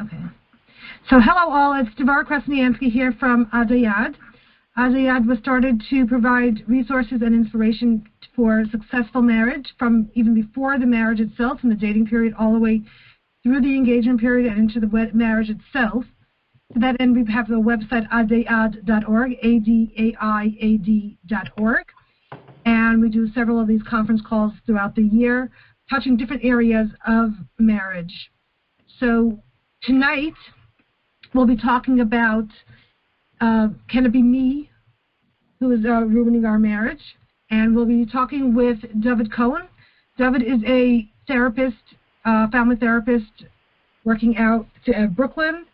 Okay. So hello all, it's Devora Krasnianski here from Adai. Adai was started to provide resources and inspiration for successful marriage from even before the marriage itself, from the dating period all the way through the engagement period and into the marriage itself. To that end, we have the website adaiad.org, adaiad.org, and we do several of these conference calls throughout the year, touching different areas of marriage. So tonight, we'll be talking about can it be me who is ruining our marriage? And we'll be talking with David Kohn. David is a therapist, family therapist, working out in Brooklyn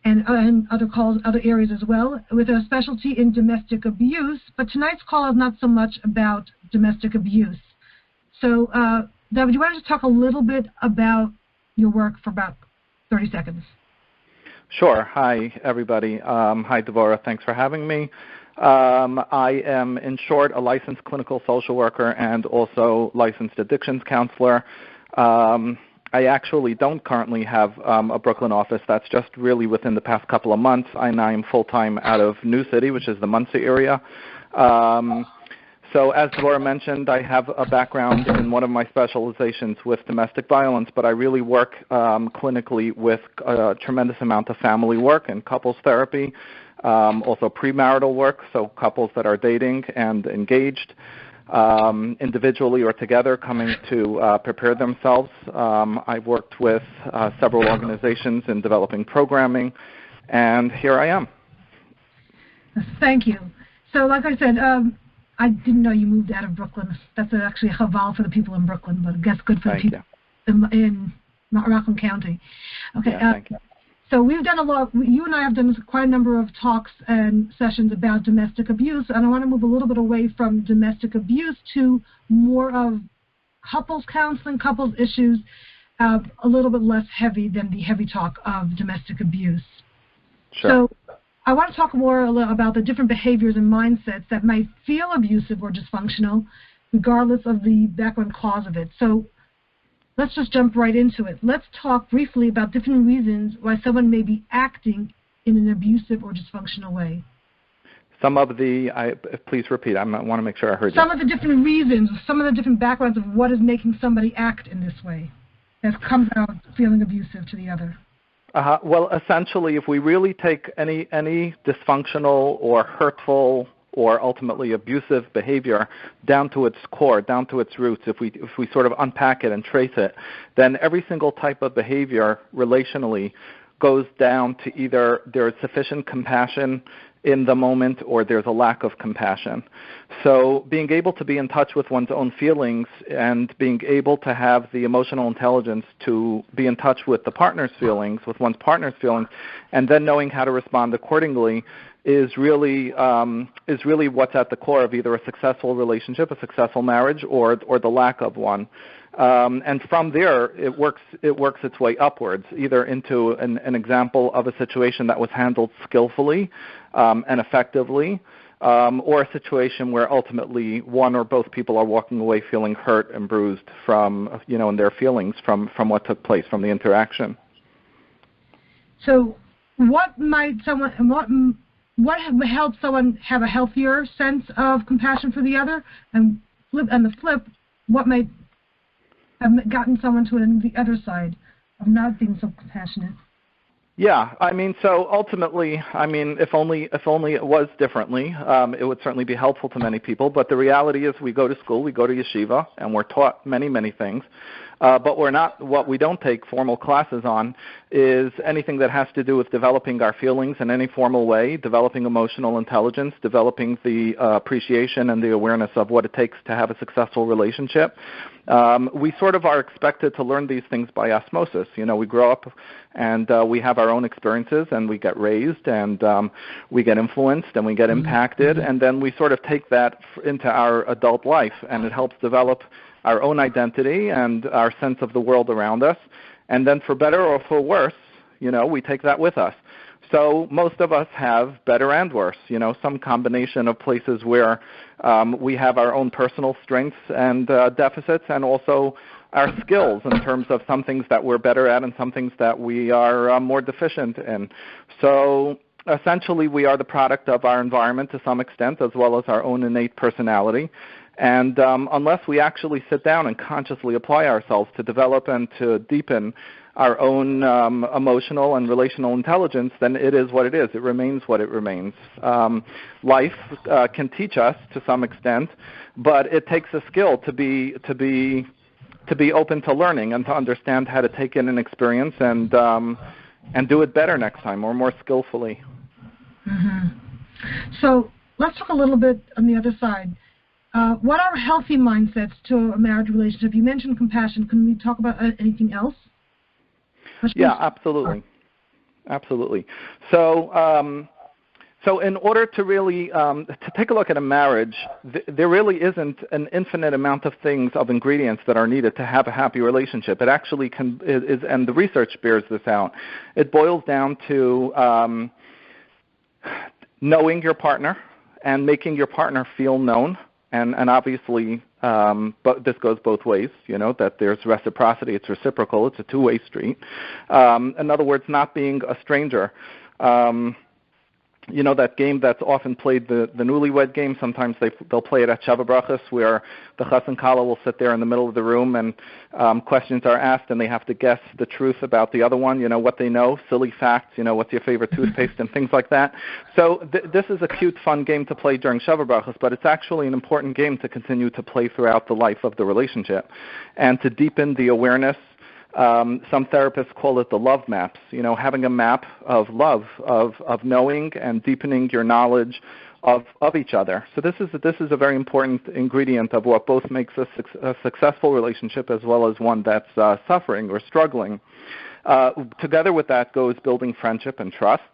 and other areas as well, with a specialty in domestic abuse. But tonight's call is not so much about domestic abuse. So, David, do you want to just talk a little bit about your work for about 30 seconds? Sure. Hi, everybody. Hi, Devora. Thanks for having me. I am, in short, a licensed clinical social worker and also licensed addictions counselor. I actually don't currently have a Brooklyn office. That's just really within the past couple of months. I'm full-time out of New City, which is the Muncie area. So as Devora mentioned, I have a background in one of my specializations with domestic violence, but I really work clinically with a tremendous amount of family work and couples therapy, also premarital work, so couples that are dating and engaged, individually or together coming to prepare themselves. I've worked with several organizations in developing programming, and here I am. Thank you. So like I said, I didn't know you moved out of Brooklyn. That's actually a chaval for the people in Brooklyn, but I guess good for the people in Rockland County. Okay. Yeah, thank you. So we've done a lot. You and I have done quite a number of talks and sessions about domestic abuse, and I want to move a little bit away from domestic abuse to more of couples counseling, couples issues, a little bit less heavy than the heavy talk of domestic abuse. Sure. So I want to talk more about the different behaviors and mindsets that might feel abusive or dysfunctional, regardless of the background cause of it. So let's just jump right into it. Let's talk briefly about different reasons why someone may be acting in an abusive or dysfunctional way. Some of the, please repeat, I want to make sure I heard you. Some of the different reasons, some of the different backgrounds of what is making somebody act in this way that comes out feeling abusive to the other. Well, essentially, if we really take any dysfunctional or hurtful or ultimately abusive behavior down to its core, down to its roots, if we sort of unpack it and trace it, then every single type of behavior relationally goes down to either there is sufficient compassion in the moment or there's a lack of compassion. So being able to be in touch with one's own feelings and being able to have the emotional intelligence to be in touch with the partner's feelings, with one's partner's feelings, and then knowing how to respond accordingly is really what's at the core of either a successful relationship, a successful marriage, or the lack of one. And from there, it works its way upwards, either into an example of a situation that was handled skillfully and effectively, or a situation where ultimately one or both people are walking away feeling hurt and bruised from, in their feelings from what took place, from the interaction. So what helps someone have a healthier sense of compassion for the other, and the flip, what might have gotten someone to the other side of not being so compassionate? Yeah, so ultimately, if only it was differently, it would certainly be helpful to many people. But the reality is we go to school, we go to yeshiva, and we're taught many, many things. But what we don't take formal classes on is anything that has to do with developing our feelings in any formal way, developing emotional intelligence, developing the appreciation and the awareness of what it takes to have a successful relationship. We sort of are expected to learn these things by osmosis. We grow up and we have our own experiences and we get raised and we get influenced and we get impacted, and then we sort of take that into our adult life, and it helps develop our own identity and our sense of the world around us. And then for better or for worse, we take that with us. So most of us have better and worse, some combination of places where we have our own personal strengths and deficits, and also our skills in terms of some things that we're better at and some things that we are more deficient in. So essentially, we are the product of our environment to some extent, as well as our own innate personality. And unless we actually sit down and consciously apply ourselves to develop and to deepen our own emotional and relational intelligence, then it is what it is. It remains what it remains. Life can teach us to some extent, but it takes a skill to be open to learning and to understand how to take in an experience and do it better next time or more skillfully. Mm-hmm. So let's talk a little bit on the other side. What are healthy mindsets to a marriage relationship? You mentioned compassion. Can we talk about anything else? Yeah, absolutely. Absolutely. So in order to really to take a look at a marriage, there really isn't an infinite amount of things, of ingredients that are needed to have a happy relationship. It actually is, and the research bears this out. It boils down to knowing your partner and making your partner feel known. And obviously, but this goes both ways, that there's reciprocity, it's reciprocal, it's a two-way street. In other words, not being a stranger. That game that's often played, the newlywed game, sometimes they'll play it at Sheva Brachos, where the chas and kala will sit there in the middle of the room and questions are asked and they have to guess the truth about the other one, what they know, silly facts, what's your favorite toothpaste and things like that. So this is a cute, fun game to play during Sheva Brachos, but it's actually an important game to continue to play throughout the life of the relationship and to deepen the awareness. Some therapists call it the love maps, having a map of love, of knowing and deepening your knowledge of each other. So this is a very important ingredient of what both makes a successful relationship as well as one that's suffering or struggling. Together with that goes building friendship and trust,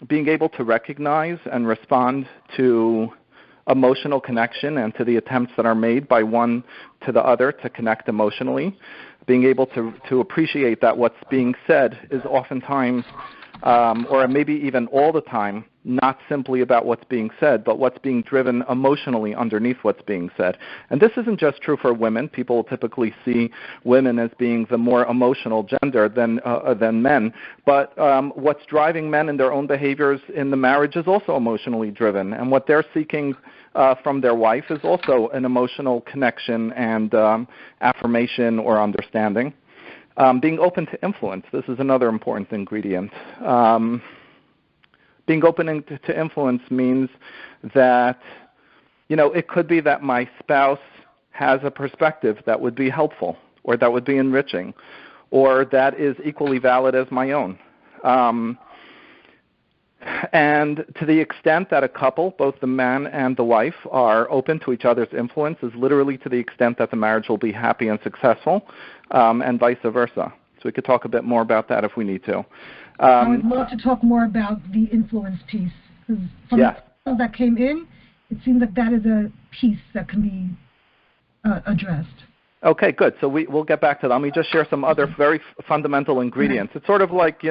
being able to recognize and respond to emotional connection and to the attempts that are made by one to the other to connect emotionally, being able to appreciate that what's being said is oftentimes, or maybe even all the time, not simply about what's being said, but what's being driven emotionally underneath what's being said. And this isn't just true for women. People typically see women as being the more emotional gender than men. But what's driving men in their own behaviors in the marriage is also emotionally driven. And what they're seeking from their wife is also an emotional connection and affirmation or understanding. Being open to influence. This is another important ingredient. Being open to influence means that, it could be that my spouse has a perspective that would be helpful or that would be enriching or that is equally valid as my own. And to the extent that a couple, both the man and the wife, are open to each other's influence is literally to the extent that the marriage will be happy and successful, and vice versa. So we could talk a bit more about that if we need to. I would love to talk more about the influence piece. Because from the people that came in, it seems like that is a piece that can be addressed. Okay, good. So we'll get back to that. Let me just share some other very fundamental ingredients. It's sort of like,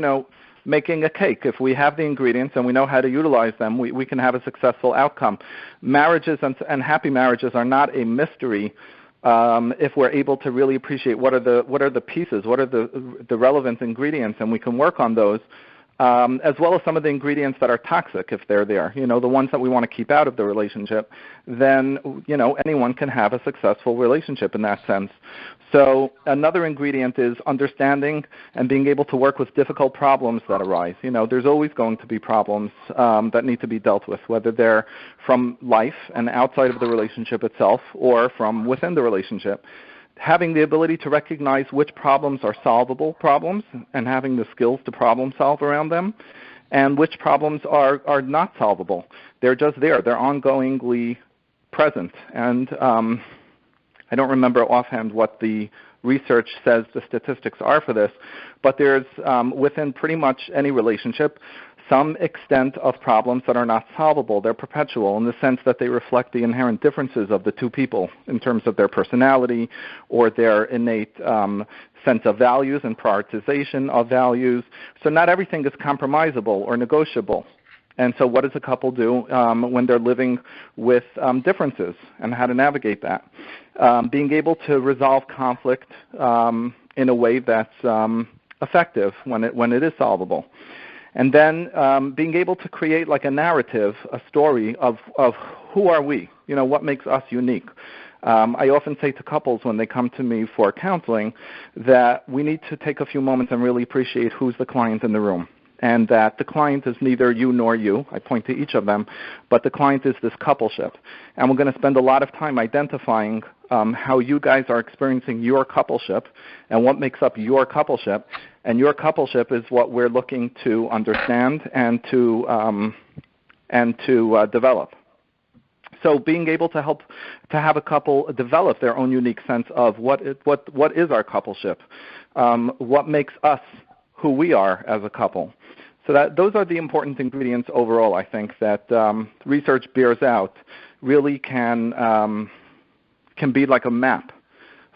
making a cake. If we have the ingredients and we know how to utilize them, we can have a successful outcome. Marriages and happy marriages are not a mystery if we're able to really appreciate what are the pieces, what are the relevant ingredients, and we can work on those, as well as some of the ingredients that are toxic if they're there, the ones that we want to keep out of the relationship, then, anyone can have a successful relationship in that sense. So another ingredient is understanding and being able to work with difficult problems that arise. There's always going to be problems that need to be dealt with, whether they're from life and outside of the relationship itself or from within the relationship. Having the ability to recognize which problems are solvable problems and having the skills to problem solve around them, and which problems are not solvable. They're just there. They're ongoingly present. And I don't remember offhand what the research says the statistics are for this, but there's within pretty much any relationship some extent of problems that are not solvable. They're perpetual in the sense that they reflect the inherent differences of the two people in terms of their personality or their innate sense of values and prioritization of values. So not everything is compromisable or negotiable. And so what does a couple do when they're living with differences and how to navigate that? Being able to resolve conflict in a way that's effective when it is solvable. And then being able to create like a narrative, a story of who are we? What makes us unique? I often say to couples when they come to me for counseling that we need to take a few moments and really appreciate who's the client in the room. And that the client is neither you nor you. I point to each of them. But the client is this coupleship. And we're going to spend a lot of time identifying how you guys are experiencing your coupleship and what makes up your coupleship. And your coupleship is what we're looking to understand and to develop. So being able to help to have a couple develop their own unique sense of what is our coupleship, what makes us who we are as a couple. So those are the important ingredients overall, I think, that research bears out really can be like a map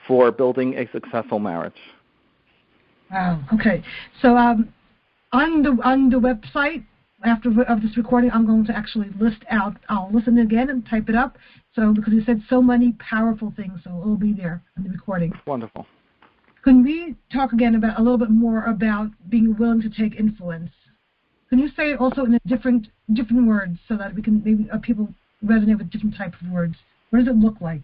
for building a successful marriage. Wow. Okay. So on the website after this recording, I'm going to actually list out. I'll listen again and type it up. So because you said so many powerful things, so it'll be there in the recording. Wonderful. Can we talk again about a little bit more about being willing to take influence? Can you say it also in different words so that we can maybe people resonate with different types of words? What does it look like?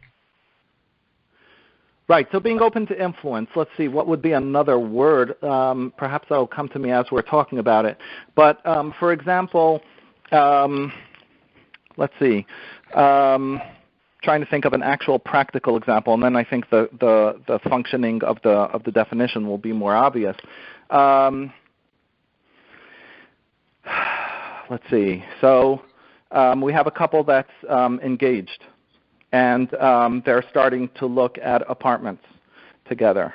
Right. So being open to influence. Let's see. What would be another word? Perhaps that'll come to me as we're talking about it. But for example, let's see. Trying to think of an actual practical example, and then I think the functioning of the definition will be more obvious. Let's see. So we have a couple that's engaged, and they're starting to look at apartments together.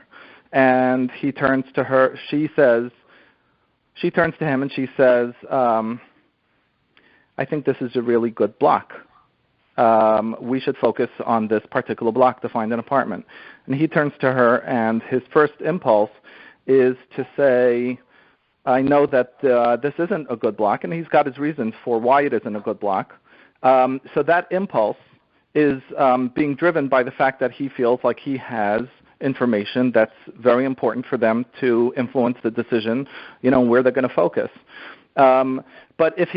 And he turns to her. She turns to him, and she says, "I think this is a really good block. We should focus on this particular block to find an apartment." And he turns to her, and his first impulse is to say, "I know that this isn't a good block," and he's got his reasons for why it isn't a good block. So that impulse is being driven by the fact that he feels like he has information that's very important for them to influence the decision, where they're going to focus. But if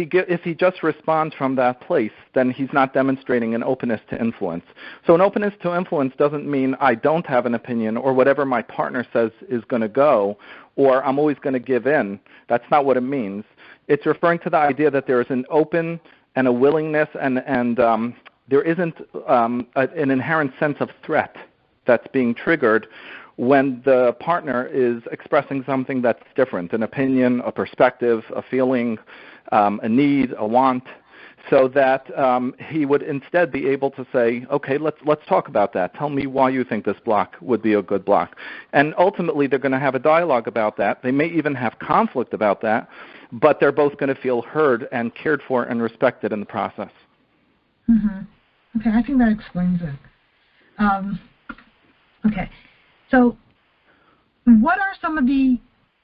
he just responds from that place, then he's not demonstrating an openness to influence. So an openness to influence doesn't mean I don't have an opinion or whatever my partner says is going to go, or I'm always going to give in. That's not what it means. It's referring to the idea that there is an open and a willingness and there isn't an inherent sense of threat that's being triggered when the partner is expressing something that's different, an opinion, a perspective, a feeling, a need, a want, so that he would instead be able to say, okay, let's talk about that. Tell me why you think this block would be a good block. And ultimately they're going to have a dialogue about that. They may even have conflict about that, but they're both going to feel heard and cared for and respected in the process. Mm-hmm. Okay, I think that explains it. Okay. So what are some of the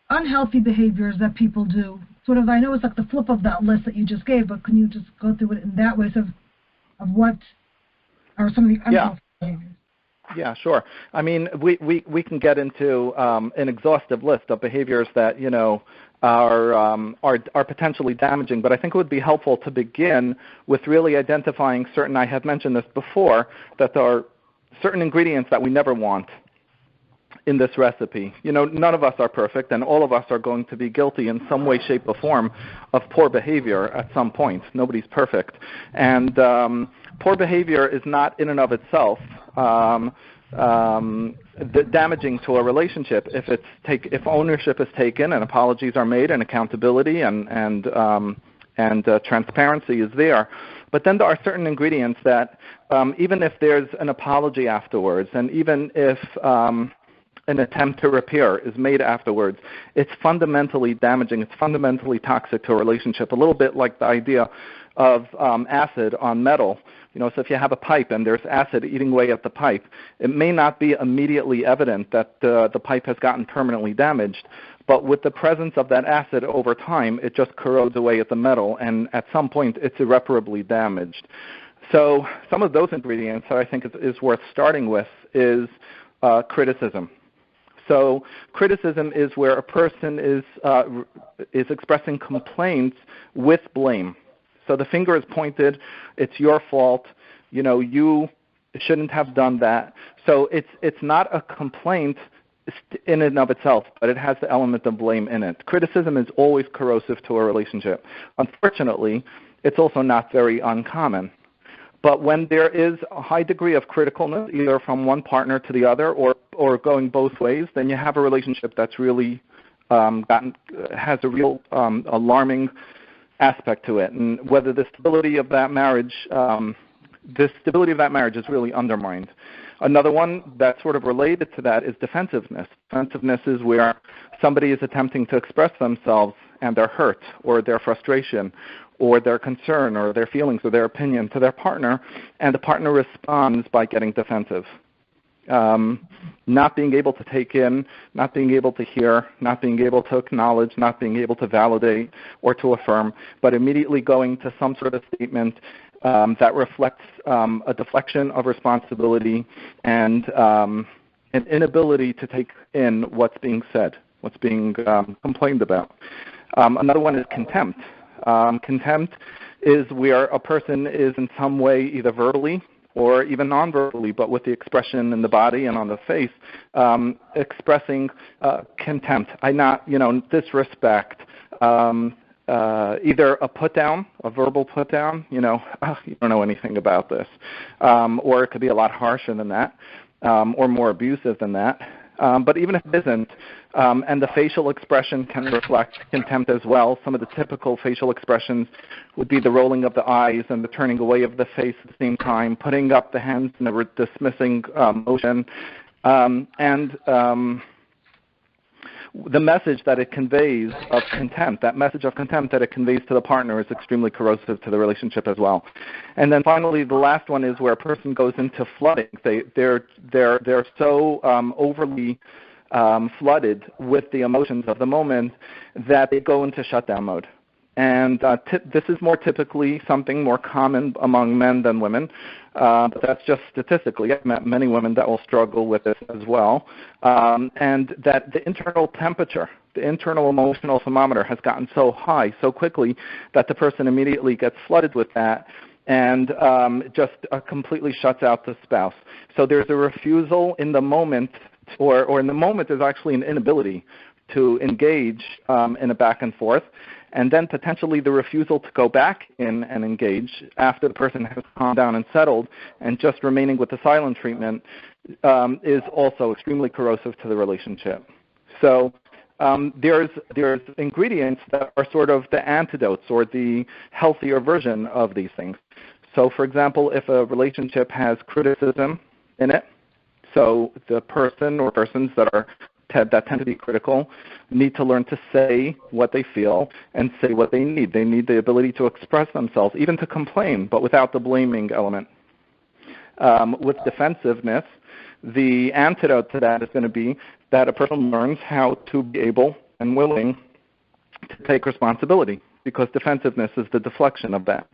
unhealthy behaviors that people do? Sort of, I know it's like the flip of that list that you just gave, but can you just go through it in that way of what are some of the unhealthy behaviors? Yeah, sure. I mean, we can get into an exhaustive list of behaviors that, are potentially damaging, but I think it would be helpful to begin with really identifying certain, I have mentioned this before, that there are certain ingredients that we never want in this recipe. None of us are perfect, and all of us are going to be guilty in some way, shape, or form of poor behavior at some point. Nobody's perfect. And poor behavior is not in and of itself damaging to a relationship if ownership is taken and apologies are made and accountability and transparency is there. But then there are certain ingredients that even if there's an apology afterwards, and even if an attempt to repair is made afterwards, it's fundamentally damaging. It's fundamentally toxic to a relationship, a little bit like the idea of acid on metal. So if you have a pipe and there's acid eating away at the pipe, it may not be immediately evident that the pipe has gotten permanently damaged, but with the presence of that acid over time, it just corrodes away at the metal, and at some point it's irreparably damaged. So some of those ingredients that I think is worth starting with is criticism. So criticism is where a person is expressing complaints with blame. So the finger is pointed, it's your fault, you shouldn't have done that. So it's not a complaint in and of itself, but it has the element of blame in it. Criticism is always corrosive to a relationship. Unfortunately, it's also not very uncommon. But when there is a high degree of criticalness, either from one partner to the other or going both ways, then you have a relationship that's really has a real alarming aspect to it. And whether the stability of that marriage is really undermined. Another one that's sort of related to that is defensiveness. Defensiveness is where somebody is attempting to express themselves and their hurt or their frustration or their concern or their feelings or their opinion to their partner, and the partner responds by getting defensive. Not being able to take in, not being able to hear, not being able to acknowledge, not being able to validate or to affirm, but immediately going to some sort of statement that reflects a deflection of responsibility and an inability to take in what's being said, what's being complained about. Another one is contempt. Contempt is where a person is in some way either verbally or even non-verbally, but with the expression in the body and on the face, expressing contempt, disrespect, either a put-down, a verbal put-down, you don't know anything about this, or it could be a lot harsher than that, or more abusive than that. But even if it isn't, and the facial expression can reflect contempt as well. Some of the typical facial expressions would be the rolling of the eyes and the turning away of the face at the same time, putting up the hands in a dismissing motion, and the message that it conveys of contempt, that message of contempt that it conveys to the partner is extremely corrosive to the relationship as well. And then finally, the last one is where a person goes into flooding. They're so overly flooded with the emotions of the moment that they go into shutdown mode. And this is more typically something more common among men than women, but that's just statistically. I've met many women that will struggle with this as well, and that the internal temperature, the internal emotional thermometer has gotten so high so quickly that the person immediately gets flooded with that and just completely shuts out the spouse. So there's a refusal in the moment, or in the moment there's actually an inability to engage in a back and forth, and then potentially the refusal to go back in and engage after the person has calmed down and settled, and just remaining with the silent treatment is also extremely corrosive to the relationship. So there's ingredients that are sort of the antidotes or the healthier version of these things. So for example, if a relationship has criticism in it, so the person or persons that tend to be critical need to learn to say what they feel and say what they need. They need the ability to express themselves, even to complain, but without the blaming element. With defensiveness, the antidote to that is going to be that a person learns how to be able and willing to take responsibility, because defensiveness is the deflection of that.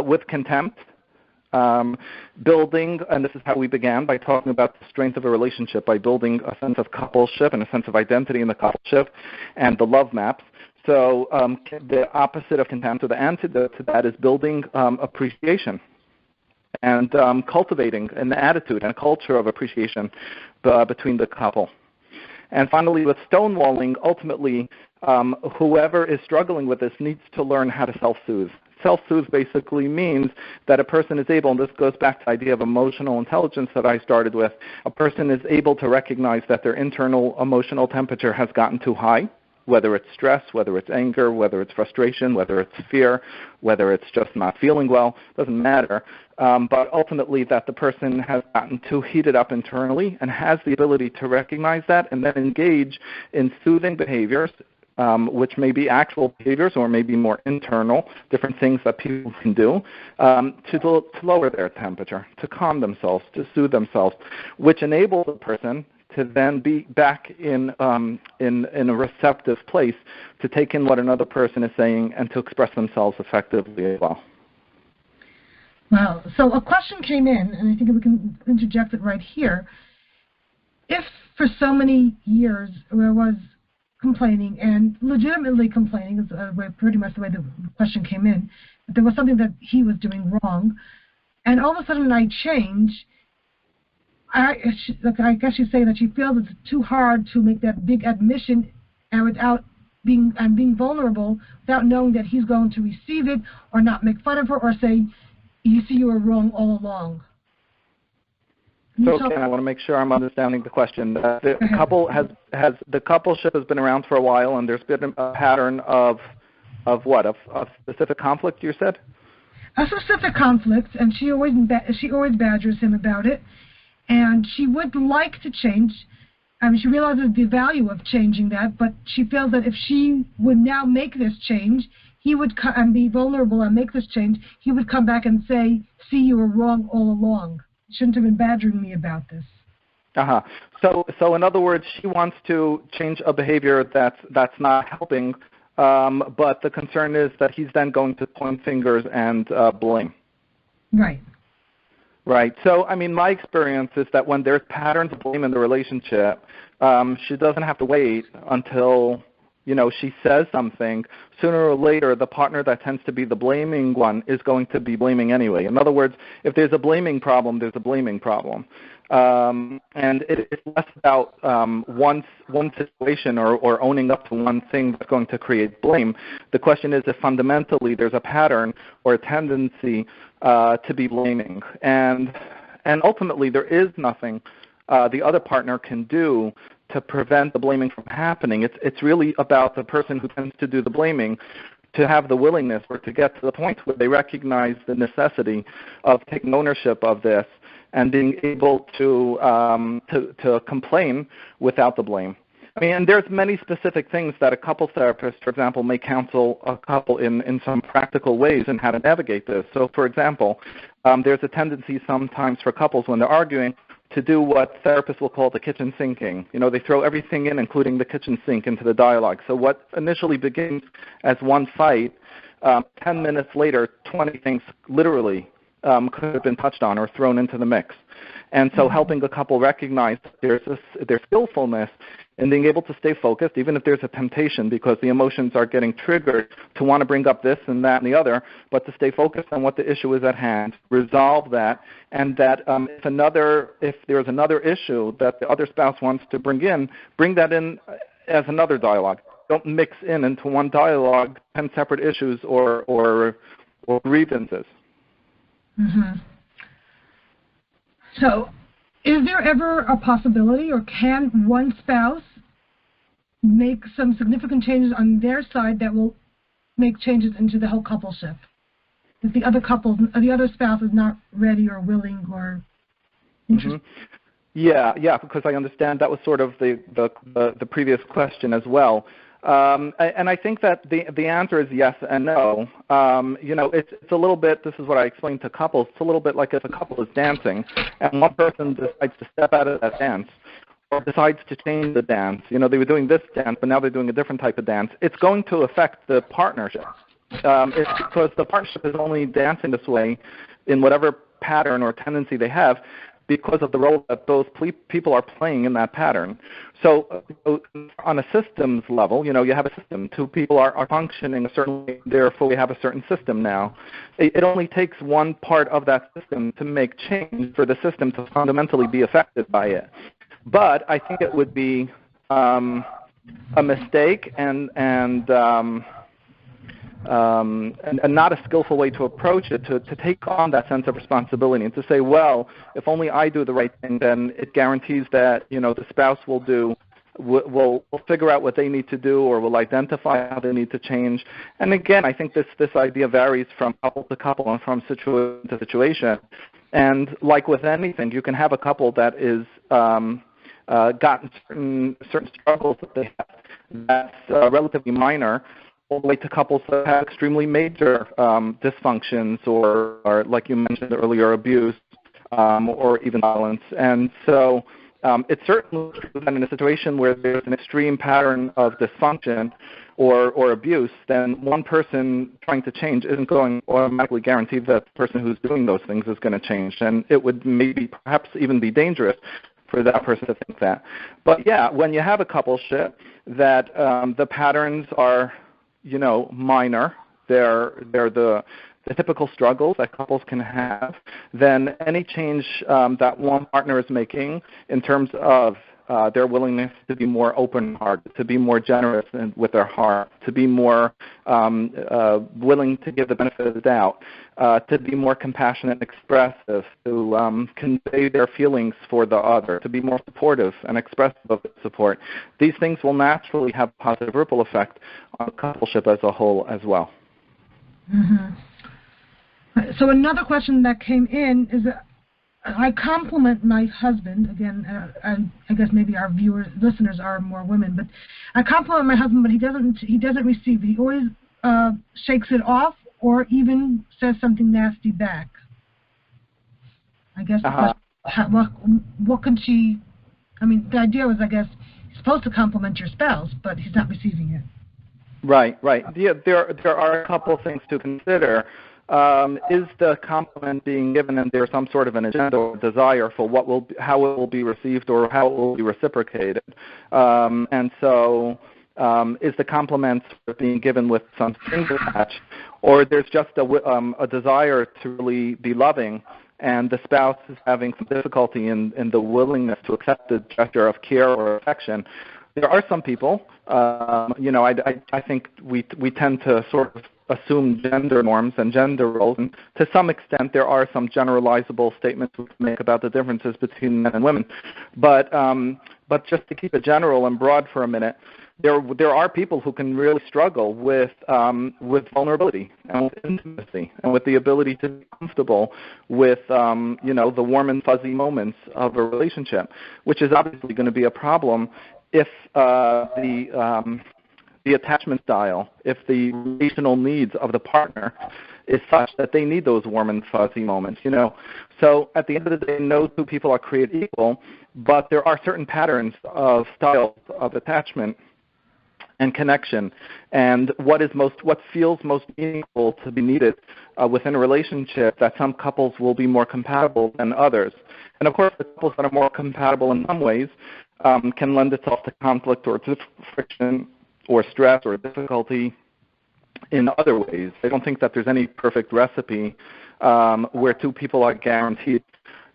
With contempt, building, and this is how we began, by talking about the strength of a relationship, by building a sense of coupleship and a sense of identity in the coupleship and the love maps. So the opposite of contempt, or the antidote to that, is building appreciation and cultivating an attitude and a culture of appreciation between the couple. And finally, with stonewalling, ultimately, whoever is struggling with this needs to learn how to self-soothe. Self-soothe basically means that a person is able, and this goes back to the idea of emotional intelligence that I started with, a person is able to recognize that their internal emotional temperature has gotten too high, whether it's stress, whether it's anger, whether it's frustration, whether it's fear, whether it's just not feeling well, doesn't matter. But ultimately that the person has gotten too heated up internally and has the ability to recognize that and then engage in soothing behaviors, which may be actual behaviors or maybe more internal, different things that people can do to lower their temperature, to calm themselves, to soothe themselves, which enables the person to then be back in a receptive place to take in what another person is saying and to express themselves effectively as well. Wow. So a question came in, and I think we can interject it right here. If for so many years there was complaining, and legitimately complaining is pretty much the way the question came in, that there was something that he was doing wrong, and all of a sudden I change, I guess you say that she feels it's too hard to make that big admission and without being vulnerable, without knowing that he's going to receive it or not make fun of her or say, you see, you were wrong all along. So again, I want to make sure I'm understanding the question. The coupleship has been around for a while, and there's been a pattern of what? Of specific conflict, you said? A specific conflict, and she always badgers him about it, and she would like to change. I mean, she realizes the value of changing that, but she feels that if she would now make this change, he would and be vulnerable and make this change, he would come back and say, see, you were wrong all along. You shouldn't have been badgering me about this. So in other words, she wants to change a behavior that's not helping, but the concern is that he's then going to point fingers and blame. Right. Right. So, I mean, my experience is that when there's patterns of blame in the relationship, she doesn't have to wait until, she says something. Sooner or later, the partner that tends to be the blaming one is going to be blaming anyway. In other words, if there's a blaming problem, there's a blaming problem. And it's less about one situation or owning up to one thing that's going to create blame. The question is if fundamentally there's a pattern or a tendency to be blaming. And ultimately there is nothing the other partner can do to prevent the blaming from happening. It's really about the person who tends to do the blaming to have the willingness or to get to the point where they recognize the necessity of taking ownership of this and being able to complain without the blame. I mean, and there's many specific things that a couples therapist, for example, may counsel a couple in some practical ways in how to navigate this. So, for example, there's a tendency sometimes for couples when they're arguing to do what therapists will call the kitchen sinking. They throw everything in, including the kitchen sink, into the dialogue. So what initially begins as one fight, 10 minutes later, 20 things literally could have been touched on or thrown into the mix. And so helping a couple recognize their skillfulness in being able to stay focused, even if there's a temptation because the emotions are getting triggered to want to bring up this and that and the other, but to stay focused on what the issue is at hand, resolve that, and that if there's another issue that the other spouse wants to bring that in as another dialogue. Don't mix into one dialogue 10 separate issues or grievances. Mm-hmm. So, is there ever a possibility, or can one spouse make some significant changes on their side that will make changes into the whole coupleship? If the other spouse is not ready or willing or interested? Mm-hmm. Yeah, because I understand that was sort of the previous question as well. And I think that the answer is yes and no. It's a little bit, this is what I explained to couples, it's a little bit like if a couple is dancing and one person decides to step out of that dance or decides to change the dance. They were doing this dance, but now they're doing a different type of dance. It's going to affect the partnership. It's because the partnership is only dancing this way in whatever pattern or tendency they have, because of the role that those people are playing in that pattern. So on a systems level, you have a system. Two people are functioning a certain way, therefore we have a certain system now. It only takes one part of that system to make change for the system to fundamentally be affected by it. But I think it would be a mistake and not a skillful way to approach it, to take on that sense of responsibility and to say, well, if only I do the right thing, then it guarantees that, the spouse will figure out what they need to do or will identify how they need to change. And again, I think this idea varies from couple to couple and from situation to situation. And like with anything, you can have a couple that is gotten certain struggles that they have. that's relatively minor, all the way to couples that have extremely major dysfunctions or, like you mentioned earlier, abuse or even violence. And so it's certainly true that in a situation where there's an extreme pattern of dysfunction or abuse, then one person trying to change isn't going to automatically guarantee that the person who's doing those things is going to change. And it would maybe perhaps even be dangerous for that person to think that. But yeah, when you have a coupleship that the patterns are, minor, they're the typical struggles that couples can have, then any change that one partner is making in terms of their willingness to be more open-hearted, to be more generous with their heart, to be more willing to give the benefit of the doubt, to be more compassionate and expressive, to convey their feelings for the other, to be more supportive and expressive of support. These things will naturally have a positive ripple effect on coupleship as a whole as well. Mm-hmm. So another question that came in is that I compliment my husband. Again, I guess maybe our listeners are more women, but I compliment my husband, but he doesn't receive it. He always shakes it off or even says something nasty back. I guess what can she? I mean, the idea was, I guess, you're supposed to compliment your spouse, but he's not receiving it. Right. Yeah, there are a couple things to consider. Is the compliment being given, and there's some sort of an agenda or desire for how it will be received or how it will be reciprocated? And so, is the compliment being given with some strings attached, or there's just a desire to really be loving, and the spouse is having some difficulty in the willingness to accept the gesture of care or affection? There are some people, I think we tend to sort of assume gender norms and gender roles, and to some extent there are some generalizable statements we can make about the differences between men and women. But just to keep it general and broad for a minute, there are people who can really struggle with vulnerability and with intimacy and with the ability to be comfortable with the warm and fuzzy moments of a relationship, which is obviously going to be a problem if the attachment style, if the relational needs of the partner is such that they need those warm and fuzzy moments, So at the end of the day, no two people are created equal, but there are certain patterns of styles of attachment and connection, and what feels most meaningful to be needed within a relationship, that some couples will be more compatible than others. And of course, the couples that are more compatible in some ways can lend itself to conflict or to friction or stress or difficulty in other ways. I don't think that there's any perfect recipe where two people are guaranteed,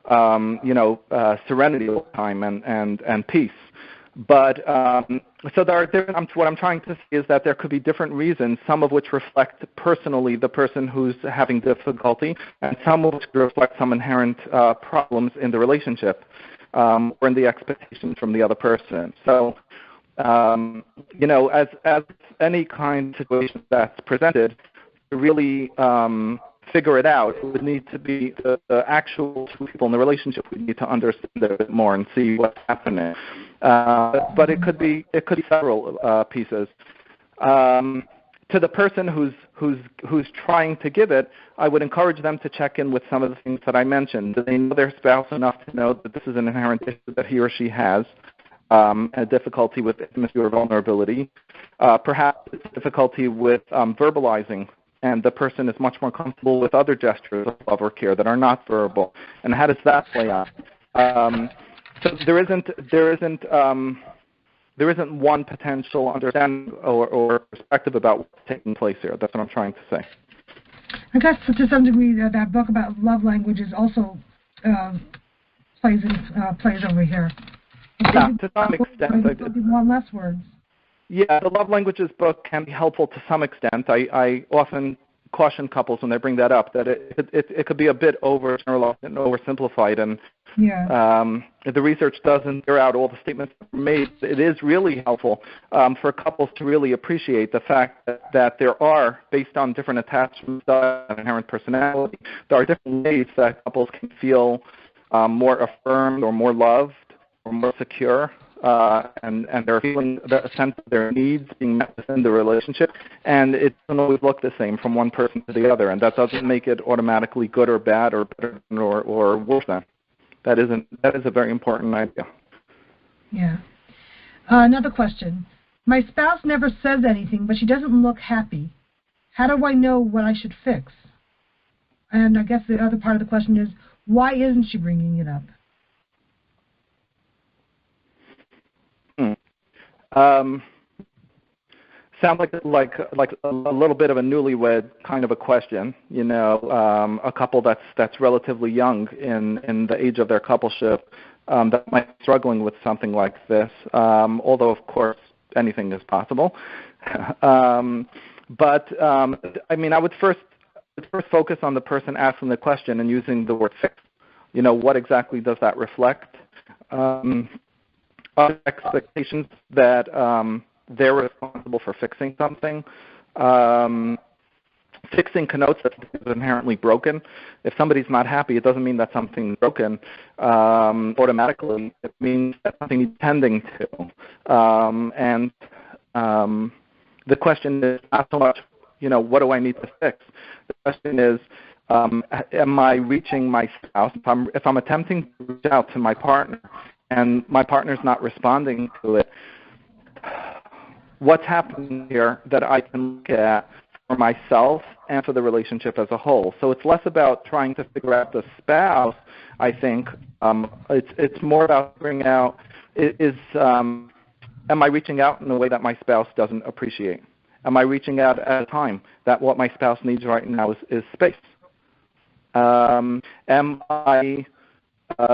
serenity all the time and peace. But so what I'm trying to say is that there could be different reasons, some of which reflect personally the person who's having difficulty, and some of which reflect some inherent problems in the relationship or in the expectations from the other person. So, as any kind of situation that's presented, to really figure it out, it would need to be the actual two people in the relationship. We need to understand it a bit more and see what's happening. But it could be several pieces. To the person who's trying to give it, I would encourage them to check in with some of the things that I mentioned. Do they know their spouse enough to know that this is an inherent issue that he or she has? A difficulty with intimacy or vulnerability. Perhaps it's difficulty with verbalizing, and the person is much more comfortable with other gestures of love or care that are not verbal. And how does that play out? So there isn't one potential understanding or perspective about what's taking place here. That's what I'm trying to say. I guess to some degree that book about love languages also plays over here. Yeah, to some extent. Maybe more or less words. Yeah, the love languages book can be helpful to some extent. I often caution couples when they bring that up that it could be a bit overgeneralized and oversimplified, and the research doesn't bear out all the statements that were made. It is really helpful for couples to really appreciate the fact that there are, based on different attachment styles and inherent personality, there are different ways that couples can feel more affirmed or more loved or more secure and they're feeling the sense of their needs being met within the relationship, and it doesn't always look the same from one person to the other, and that doesn't make it automatically good or bad or better or worse than. That is a very important idea. Yeah. Another question. My spouse never says anything, but she doesn't look happy. How do I know what I should fix? And I guess the other part of the question is, why isn't she bringing it up? Sounds like a little bit of a newlywed kind of a question. A couple that's relatively young in the age of their coupleship that might be struggling with something like this. Although of course anything is possible. But I would first focus on the person asking the question and using the word fix. What exactly does that reflect? Are expectations that they're responsible for fixing something? Fixing connotes that something is inherently broken. If somebody's not happy, it doesn't mean that something's broken automatically. It means that something needs tending to. The question is not so much, what do I need to fix? The question is, am I reaching my spouse? If I'm attempting to reach out to my partner and my partner's not responding to it, what's happening here that I can look at for myself and for the relationship as a whole? So it's less about trying to figure out the spouse, I think. It's more about figuring out, am I reaching out in a way that my spouse doesn't appreciate? Am I reaching out at a time that what my spouse needs right now is space? Am I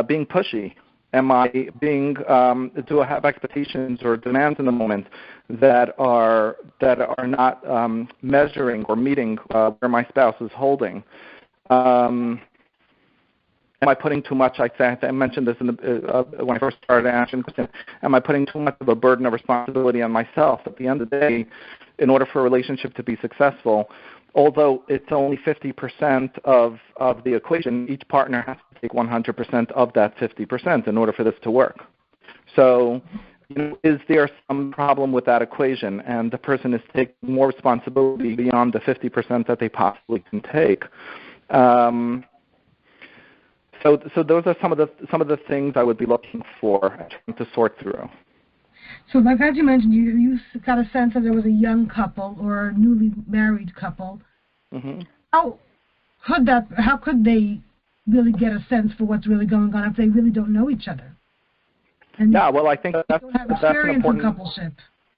being pushy? Am I do I have expectations or demands in the moment that are not measuring or meeting where my spouse is holding? Am I putting too much? I mentioned this when I first started answering the question. Am I putting too much of a burden of responsibility on myself? At the end of the day, in order for a relationship to be successful, although it's only 50% of the equation, each partner has to take 100% of that 50% in order for this to work. So, is there some problem with that equation, and the person is taking more responsibility beyond the 50% that they possibly can take? So those are some of the things I would be looking for and trying to sort through. So, like as you mentioned, you got a sense that there was a young couple or a newly married couple. Mm-hmm. How could they really get a sense for what's really going on if they really don't know each other? And I think that's an important coupleship.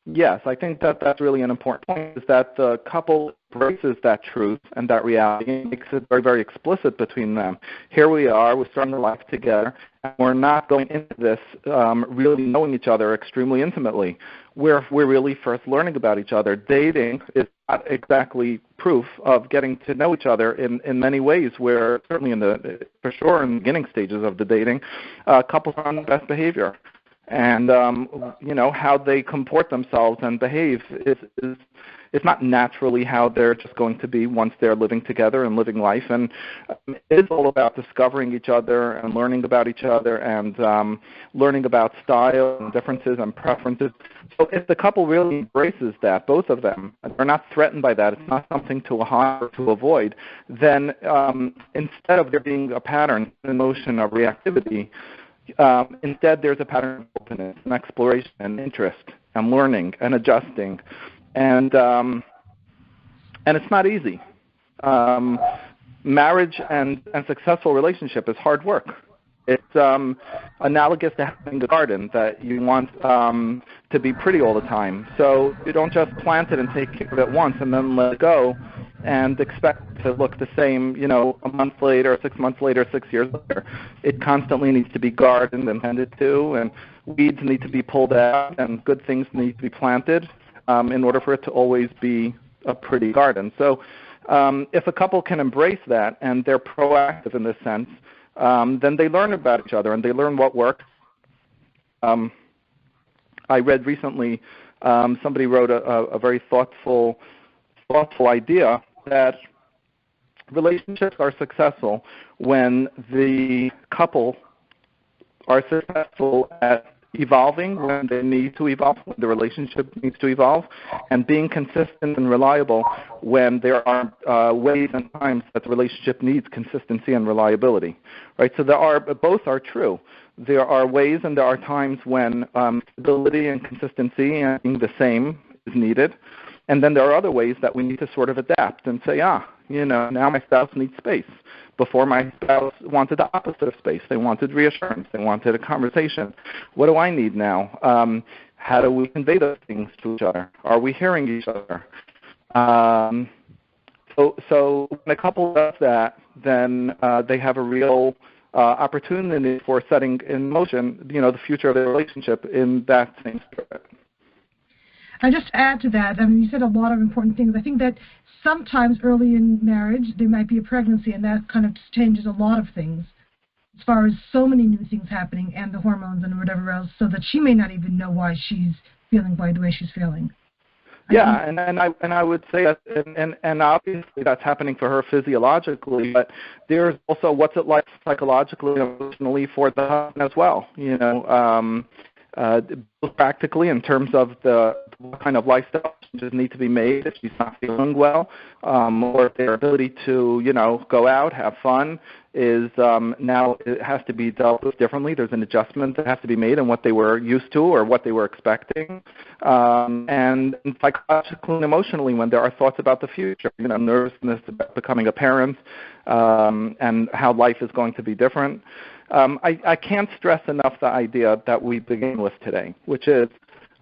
Yes, I think that's really an important point, is that the couple embraces that truth and that reality and makes it very, very explicit between them. Here we are, we're starting a life together, and we're not going into this really knowing each other extremely intimately. We're really first learning about each other. Dating is not exactly proof of getting to know each other in many ways, where certainly for sure in the beginning stages of the dating, couples are on the best behavior. And how they comport themselves and behave is not naturally how they're just going to be once they're living together and living life. And it is all about discovering each other and learning about each other and learning about style and differences and preferences. So if the couple really embraces that, both of them, they're not threatened by that, it's not something to hide or to avoid, then instead of there being a pattern, an emotion of reactivity, instead, there's a pattern of openness and exploration and interest and learning and adjusting, and it's not easy. Marriage and successful relationship is hard work. It's analogous to having a garden that you want to be pretty all the time. So you don't just plant it and take care of it once and then let it go and expect to look the same, a month later, 6 months later, 6 years later. It constantly needs to be gardened and tended to, and weeds need to be pulled out, and good things need to be planted in order for it to always be a pretty garden. So if a couple can embrace that and they're proactive in this sense, then they learn about each other and they learn what works. I read recently somebody wrote a very thoughtful idea that relationships are successful when the couple are successful at evolving when they need to evolve, when the relationship needs to evolve, and being consistent and reliable when there are ways and times that the relationship needs consistency and reliability, right? So both are true. There are ways and there are times when stability and consistency and being the same is needed, and then there are other ways that we need to sort of adapt and say, now my spouse needs space. Before, my spouse wanted the opposite of space. They wanted reassurance. They wanted a conversation. What do I need now? How do we convey those things to each other? Are we hearing each other? So when a couple does that, then they have a real opportunity for setting in motion, the future of their relationship in that same spirit. I just add to that, you said a lot of important things. I think that sometimes early in marriage there might be a pregnancy, and that kind of changes a lot of things as far as so many new things happening and the hormones and whatever else, so that she may not even know why she's feeling the way she's feeling. Yeah, and I would say that, and obviously that's happening for her physiologically, but there's also what's it like psychologically and emotionally for the husband as well. Both practically in terms of what kind of lifestyle changes need to be made if she's not feeling well, or if their ability to, go out, have fun is now it has to be dealt with differently. There's an adjustment that has to be made in what they were used to or what they were expecting. And psychologically and emotionally when there are thoughts about the future, nervousness about becoming a parent, and how life is going to be different. I can't stress enough the idea that we begin with today, which is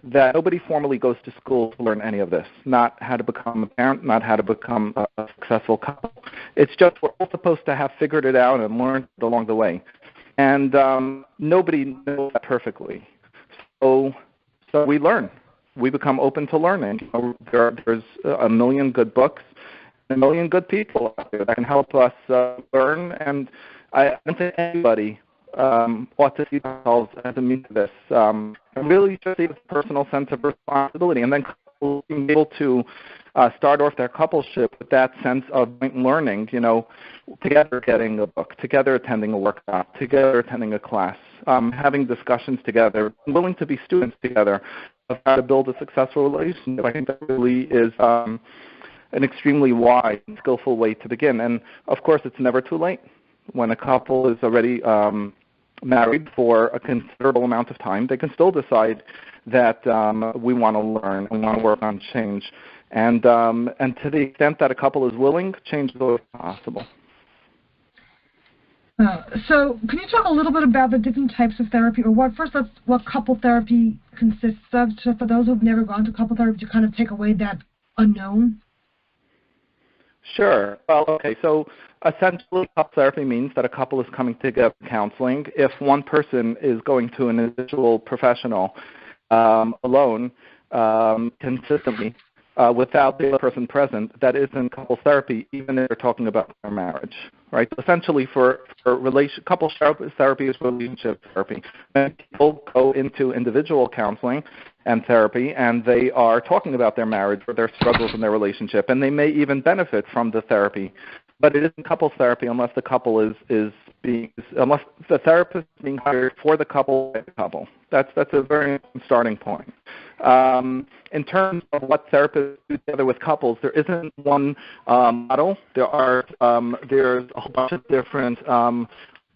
that nobody formally goes to school to learn any of this, not how to become a parent, not how to become a successful couple. It's just we're all supposed to have figured it out and learned it along the way. And nobody knows that perfectly. So we learn. We become open to learning. There's a million good books, a million good people out there that can help us learn, and I don't think anybody ought to see themselves as a means of this. Really just a personal sense of responsibility, and then being able to start off their coupleship with that sense of learning, together getting a book, together attending a workshop, together attending a class, having discussions together, willing to be students together of how to build a successful relationship. I think that really is an extremely wise and skillful way to begin. And, of course, it's never too late. When a couple is already married for a considerable amount of time, they can still decide that we want to learn, we want to work on change. And to the extent that a couple is willing, change is always possible. So can you talk a little bit about the different types of therapy, or what couple therapy consists of, so for those who've never gone to couple therapy, to kind of take away that unknown? Sure. Well, okay, so essentially couple therapy means that a couple is coming together counseling. If one person is going to an individual professional alone, consistently, without the other person present, that isn't couple therapy, even if they're talking about their marriage, right? Essentially, for couple therapy is relationship therapy. When people go into individual counseling and therapy, and they are talking about their marriage or their struggles in their relationship, and they may even benefit from the therapy, but it isn't couple therapy unless the couple unless the therapist is being hired for the couple by the couple. That's a very important starting point. In terms of what therapists do together with couples, there isn't one model. There's a whole bunch of different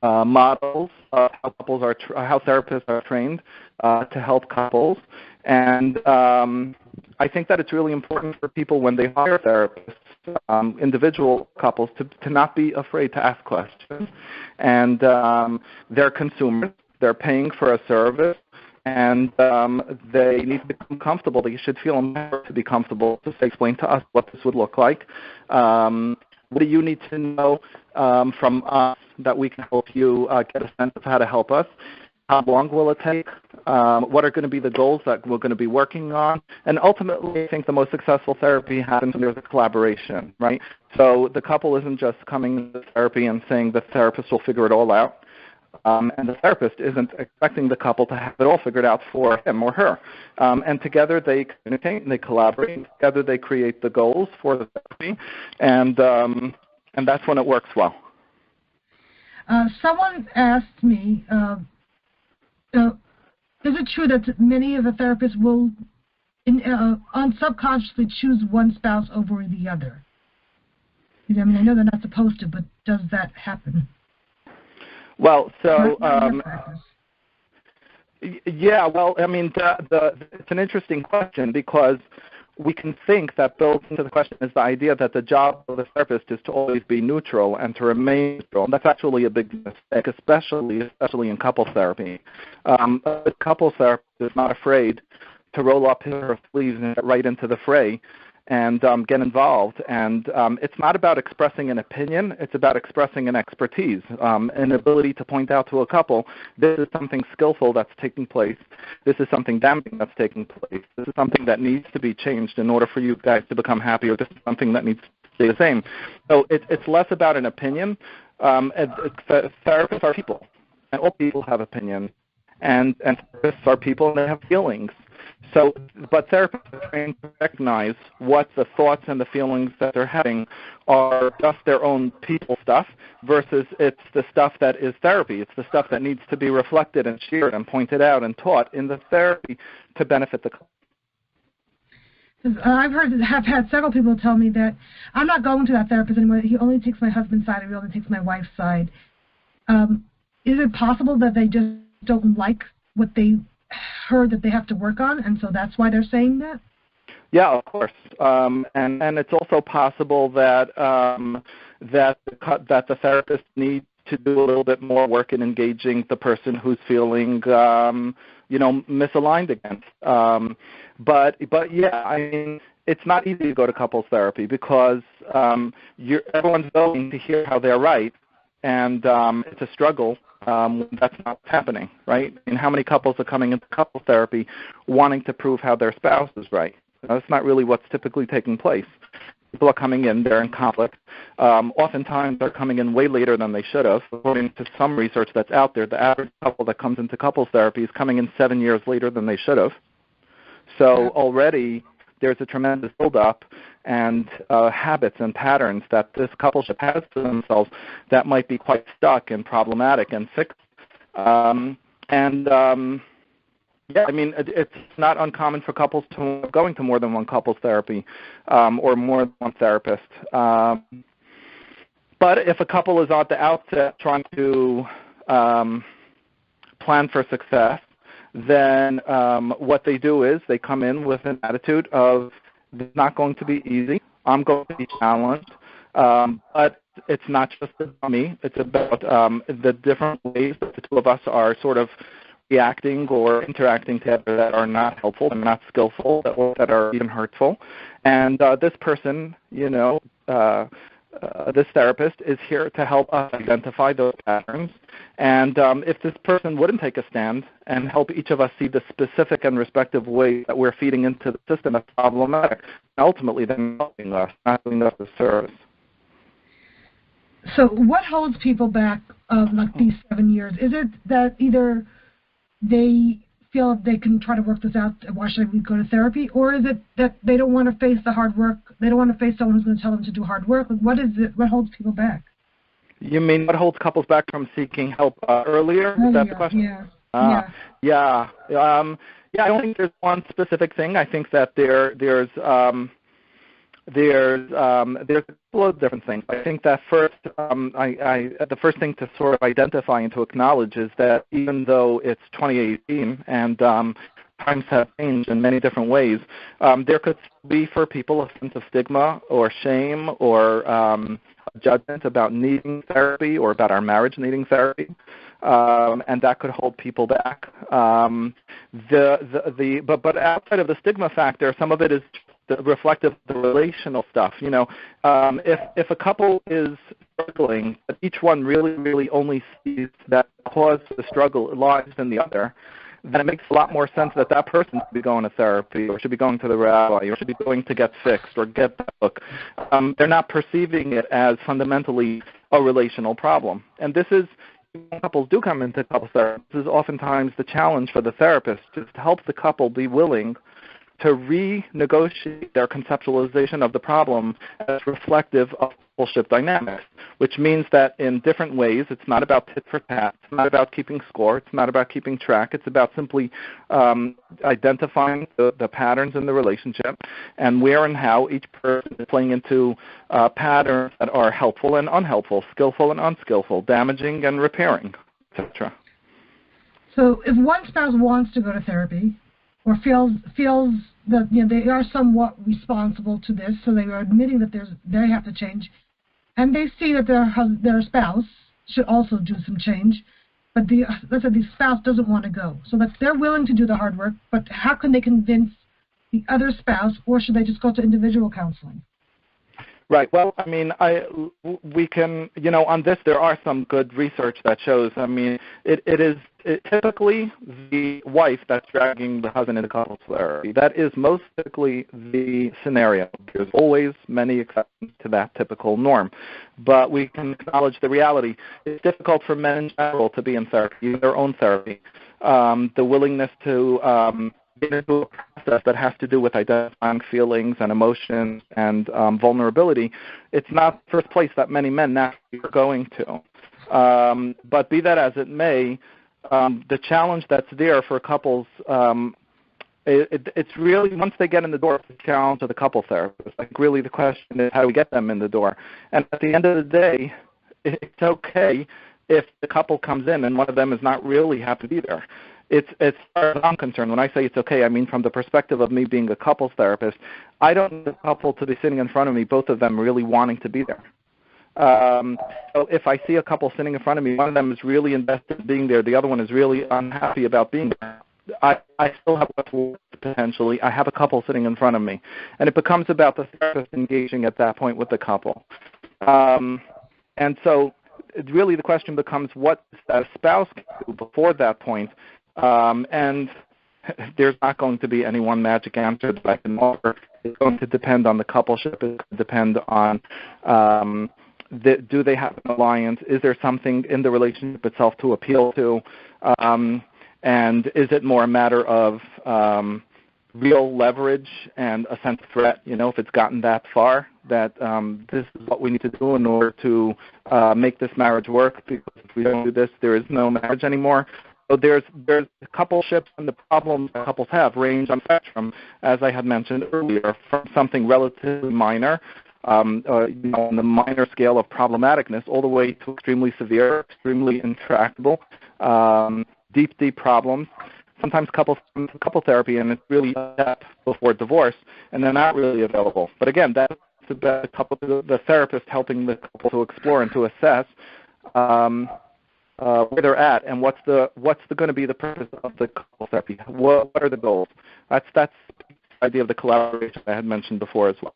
models of how therapists are trained to help couples, and I think that it's really important for people when they hire therapists, individual couples, to not be afraid to ask questions. And they're consumers. They're paying for a service, and they need to become comfortable. They should feel empowered to be comfortable to explain to us what this would look like. What do you need to know from us that we can help you get a sense of how to help us? How long will it take? What are going to be the goals that we're going to be working on? And ultimately, I think the most successful therapy happens when there's a collaboration, right? So the couple isn't just coming to therapy and saying the therapist will figure it all out. And the therapist isn't expecting the couple to have it all figured out for him or her. And together they communicate and they collaborate. Together they create the goals for the therapy. And that's when it works well. Someone asked me, does it true that many of the therapists will unsubconsciously choose one spouse over the other? I mean, I know they're not supposed to, but does that happen? Well, so yeah, well, I mean, it's an interesting question because we can think that built into the question is the idea that the job of the therapist is to always be neutral and to remain neutral. And that's actually a big mistake, especially in couples therapy. A couples therapist is not afraid to roll up his or her sleeves and get right into the fray and get involved. And it's not about expressing an opinion. It's about expressing an expertise, an ability to point out to a couple, this is something skillful that's taking place. This is something damaging that's taking place. This is something that needs to be changed in order for you guys to become happy, or this is something that needs to stay the same. So it's less about an opinion. Therapists are people, and all people have opinions. And therapists are people, and they have feelings. So, but therapists are trained to recognize what the thoughts and the feelings that they're having are just their own people stuff versus it's the stuff that is therapy. It's the stuff that needs to be reflected and shared and pointed out and taught in the therapy to benefit the couple. Have had several people tell me that I'm not going to that therapist anymore. He only takes my husband's side, or he only takes my wife's side. Is it possible that they just don't like what they heard that they have to work on, and so that's why they're saying that? Yeah, of course, and it's also possible that that the therapist needs to do a little bit more work in engaging the person who's feeling misaligned against. But yeah, I mean, it's not easy to go to couples therapy because everyone's going to hear how they're right, and it's a struggle. That's not what's happening, right? And how many couples are coming into couples therapy wanting to prove how their spouse is right? That's not really what's typically taking place. People are coming in, they're in conflict. Oftentimes they're coming in way later than they should have. According to some research that's out there, the average couple that comes into couples therapy is coming in 7 years later than they should have. So already there's a tremendous buildup and habits and patterns that this coupleship has to themselves that might be quite stuck and problematic and fixed. Yeah, I mean, it's not uncommon for couples to going to more than one couples therapy or more than one therapist. But if a couple is at the outset trying to plan for success, then what they do is they come in with an attitude of, it's not going to be easy, I'm going to be challenged, but it's not just about me, it's about the different ways that the two of us are sort of reacting or interacting together that are not helpful and not skillful, that are even hurtful. And this person, this therapist is here to help us identify those patterns. And if this person wouldn't take a stand and help each of us see the specific and respective way that we're feeding into the system that's problematic, ultimately they're not helping us, not doing us a service. So what holds people back like these 7 years? Is it that either they feel they can try to work this out, why should we go to therapy? Or is it that they don't want to face the hard work, they don't want to face someone who's going to tell them to do hard work? What is it? What holds people back? You mean what holds couples back from seeking help earlier? Is that the question? Yeah. Yeah. I don't think there's one specific thing. I think that there's a couple of different things. I think that first, the first thing to sort of identify and to acknowledge is that even though it's 2018 and times have changed in many different ways, there could be for people a sense of stigma or shame or judgment about needing therapy or about our marriage needing therapy, and that could hold people back. But outside of the stigma factor, some of it is reflective of the relational stuff. If a couple is struggling, but each one really only sees that cause of the struggle lies in the other, then it makes a lot more sense that that person should be going to therapy or should be going to the rabbi or should be going to get fixed or get that book. They're not perceiving it as fundamentally a relational problem. And this is, when couples do come into couples therapy, this is oftentimes the challenge for the therapist, is to help the couple be willing to renegotiate their conceptualization of the problem as reflective of coupleship dynamics, which means that in different ways, it's not about tit for tat, it's not about keeping score, it's not about keeping track, it's about simply identifying the patterns in the relationship and where and how each person is playing into patterns that are helpful and unhelpful, skillful and unskillful, damaging and repairing, etc. So if one spouse wants to go to therapy or feels that they are somewhat responsible to this, so they are admitting that they have to change, and they see that their spouse should also do some change, but let's say the spouse doesn't want to go, so that they're willing to do the hard work, but how can they convince the other spouse, or should they just go to individual counseling? Right. Well, I mean, we can, on this there are some good research that shows, I mean, it is typically the wife that's dragging the husband into couples therapy. That is most typically the scenario. There's always many exceptions to that typical norm. But we can acknowledge the reality. It's difficult for men in general to be in therapy, their own therapy. The willingness to get into a process that has to do with identifying feelings and emotions and vulnerability, it's not the first place that many men naturally are going to. But be that as it may, the challenge that's there for couples, it's really, once they get in the door, it's a challenge of the couple therapist. Like, really the question is, how do we get them in the door? And at the end of the day, it's okay if the couple comes in and one of them is not really happy to be there. It's as far as I'm concerned, when I say it's okay, I mean from the perspective of me being a couples therapist, I don't need the couple to be sitting in front of me, both of them really wanting to be there. So if I see a couple sitting in front of me, one of them is really invested in being there, the other one is really unhappy about being there, I still have what's worth potentially. I have a couple sitting in front of me. And it becomes about the therapist engaging at that point with the couple. And so really the question becomes, what does a spouse do before that point? And there's not going to be any one magic answer that I can offer. It's going to depend on the coupleship. It's going to depend on do they have an alliance? Is there something in the relationship itself to appeal to? And is it more a matter of real leverage and a sense of threat? If it's gotten that far, that this is what we need to do in order to make this marriage work, because if we don't do this, there is no marriage anymore. So there's coupleships, and the problems that couples have range on the spectrum, as I had mentioned earlier, from something relatively minor, on the minor scale of problematicness, all the way to extremely severe, extremely intractable, deep problems. Sometimes couples come to couple therapy, and it's really a step before divorce, and they're not really available. But again, that's about the therapist helping the couple to explore and to assess where they're at, and what's going to be the purpose of the couple therapy. What are the goals? That's the idea of the collaboration I had mentioned before as well.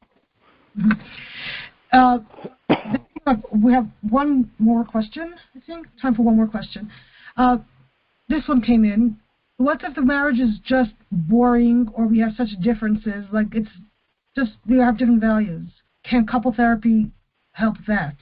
We have one more question, I think. Time for one more question. This one came in. What if the marriage is just boring, or we have such differences, like it's just we have different values? Can couple therapy help that?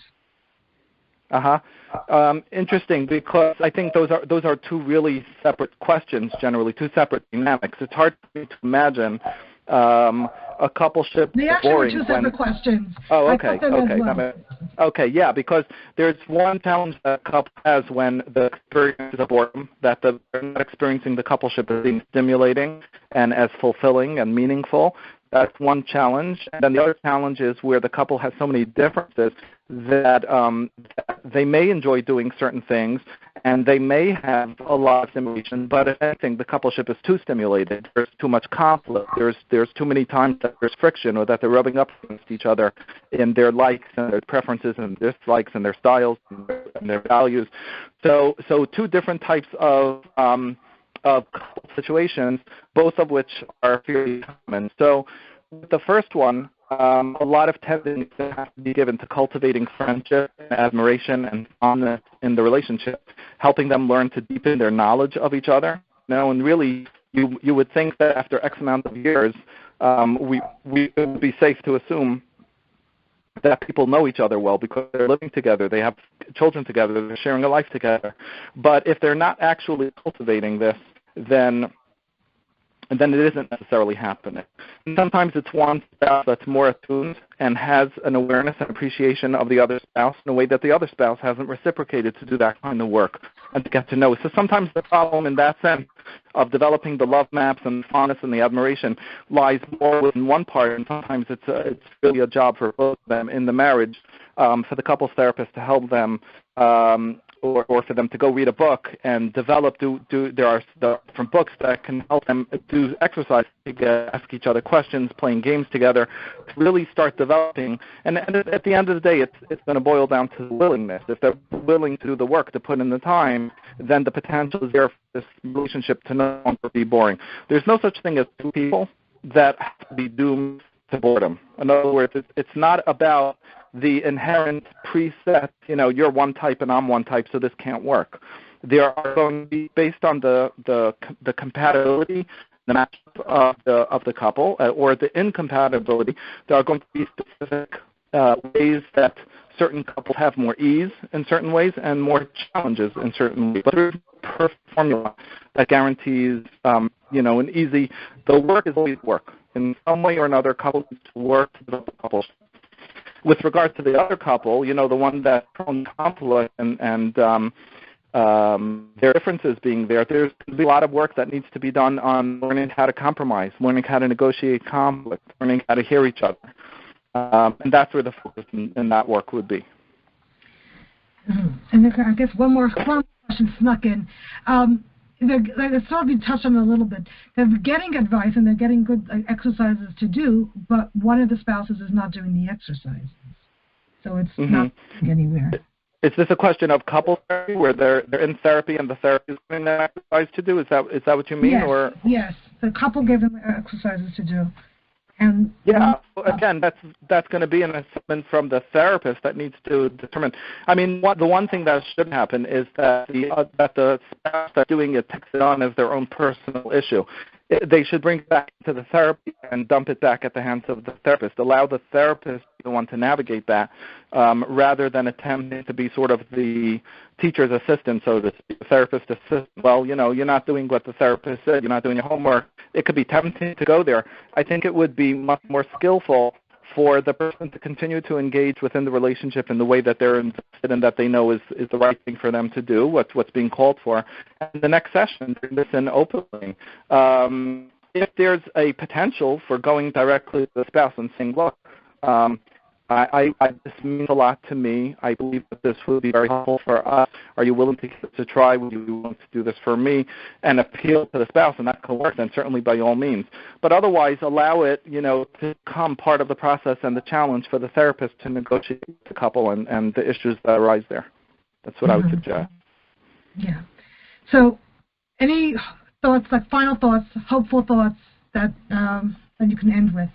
Interesting, because I think those are two really separate questions, generally, two separate dynamics. It's hard for me to imagine a coupleship they actually boring. Were two separate questions. Oh, okay. Well. Okay, yeah, because there's one challenge that a couple has when the experience is a boredom, that they're not experiencing the coupleship as being stimulating and as fulfilling and meaningful. That's one challenge. And then the other challenge is where the couple has so many differences that they may enjoy doing certain things, and they may have a lot of stimulation, but if anything, the coupleship is too stimulated. There's too much conflict. There's too many times that there's friction, or that they're rubbing up against each other in their likes and their preferences and dislikes and their styles and their values. So two different types of situations, both of which are fairly common. So with the first one, a lot of attention has to be given to cultivating friendship and admiration and fondness in the relationship, helping them learn to deepen their knowledge of each other. And really, you would think that after X amount of years, it would be safe to assume that people know each other well because they're living together, they have children together, they're sharing a life together. But if they're not actually cultivating this, then then it isn't necessarily happening. And sometimes it's one spouse that's more attuned and has an awareness and appreciation of the other spouse in a way that the other spouse hasn't reciprocated to do that kind of work and to get to know. So sometimes the problem in that sense of developing the love maps and the fondness and the admiration lies more within one part, and sometimes it's really a job for both of them in the marriage, for the couples therapist to help them, or for them to go read a book and develop. There are different books that can help them do exercise, ask each other questions, playing games together, to really start developing. And at the end of the day, it's going to boil down to willingness. If they're willing to do the work, to put in the time, then the potential is there for this relationship to no longer be boring. There's no such thing as two people that have to be doomed to boredom. In other words, it's not about the inherent preset, you're one type and I'm one type, so this can't work. There are going to be, based on the compatibility, the match of the couple, or the incompatibility, there are going to be specific ways that certain couples have more ease in certain ways and more challenges in certain ways. But there's a perfect formula that guarantees, an easy, the work is always work. In some way or another, couples need to work to develop the couple. With regard to the other couple, the one that's prone to conflict and their differences being there's going to be a lot of work that needs to be done on learning how to compromise, learning how to negotiate conflict, learning how to hear each other. And that's where the focus in that work would be. And I guess one more question snuck in. It's sort of been touched on a little bit. They're getting advice and they're getting good exercises to do, but one of the spouses is not doing the exercises. So it's not going anywhere. Is this a question of couple therapy where they're in therapy and the therapist is giving them exercise to do? Is that what you mean? Yes. The couple gave them exercises to do. And again, that's going to be an assessment from the therapist that needs to determine. I mean, the one thing that should happen is that the spouse that's doing it takes it on as their own personal issue. They should bring it back to the therapy and dump it back at the hands of the therapist. Allow the therapist to be the one to navigate that, rather than attempting to be sort of the teacher's assistant, so to speak, the therapist assistant. Well, you're not doing what the therapist said. You're not doing your homework. It could be tempting to go there. I think it would be much more skillful for the person to continue to engage within the relationship in the way that they're invested and that they know is the right thing for them to do, what's being called for. And the next session, listen openly. If there's a potential for going directly to the spouse and saying, look, this means a lot to me. I believe that this would be very helpful for us. Are you willing to try? Would you be willing to do this for me? And appeal to the spouse, and that can work, then certainly by all means. But otherwise, allow it, to become part of the process and the challenge for the therapist to negotiate with the couple and the issues that arise there. That's what I would suggest. Yeah. So any thoughts, like final thoughts, hopeful thoughts that you can end with?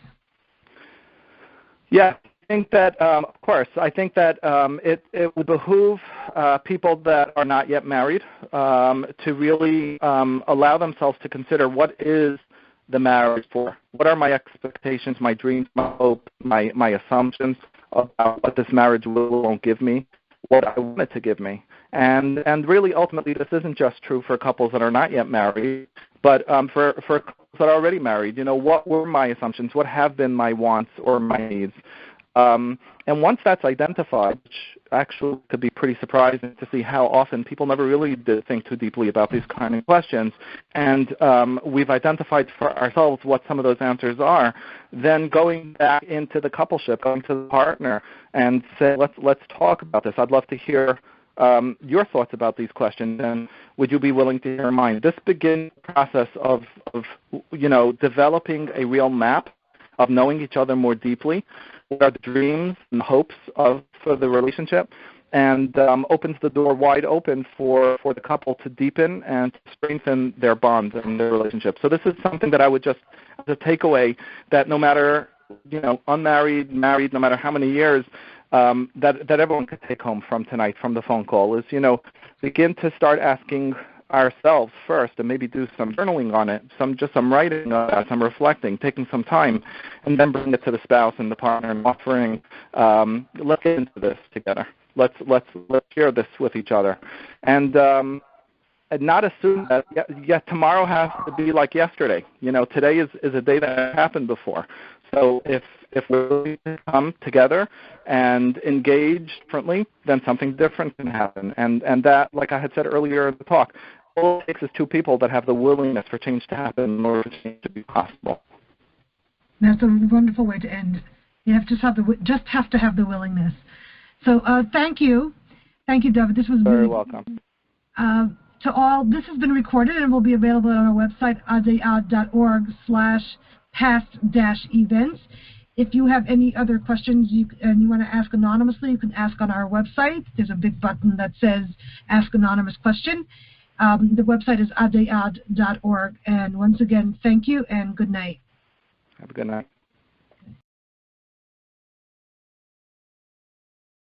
Yeah. I think that, of course, it would behoove people that are not yet married to really allow themselves to consider what is the marriage for. What are my expectations, my dreams, my hopes, my assumptions about what this marriage will or won't give me, what I want it to give me. And really, ultimately, this isn't just true for couples that are not yet married, but for couples that are already married. What were my assumptions? What have been my wants or my needs? And once that's identified, which actually could be pretty surprising to see how often people never really did think too deeply about these kind of questions, and we've identified for ourselves what some of those answers are, then going back into the coupleship, going to the partner and say, let's talk about this. I'd love to hear your thoughts about these questions, and would you be willing to hear mine? This begins the process of developing a real map of knowing each other more deeply. What are the dreams and hopes for the relationship, and opens the door wide open for the couple to deepen and to strengthen their bond and their relationship. So this is something that I would just, as a takeaway, that no matter, unmarried, married, no matter how many years, that everyone could take home from tonight from the phone call is, begin to start asking ourselves first, and maybe do some journaling on it, some writing on it, some reflecting, taking some time, and then bring it to the spouse and the partner and offering, let's get into this together. Let's share this with each other. And not assume that yet tomorrow has to be like yesterday. Today is a day that happened before. So if we come together and engage differently, then something different can happen. And that, like I had said earlier in the talk, all it takes is two people that have the willingness for change to happen in order for change to be possible. That's a wonderful way to end. You have to have to have the willingness. So thank you, David. This was very welcome. To all, this has been recorded and will be available on our website, adai.org/past-events. If you have any other questions and you want to ask anonymously, you can ask on our website. There's a big button that says Ask Anonymous Question. The website is adai.org. And once again, thank you and good night. Have a good night.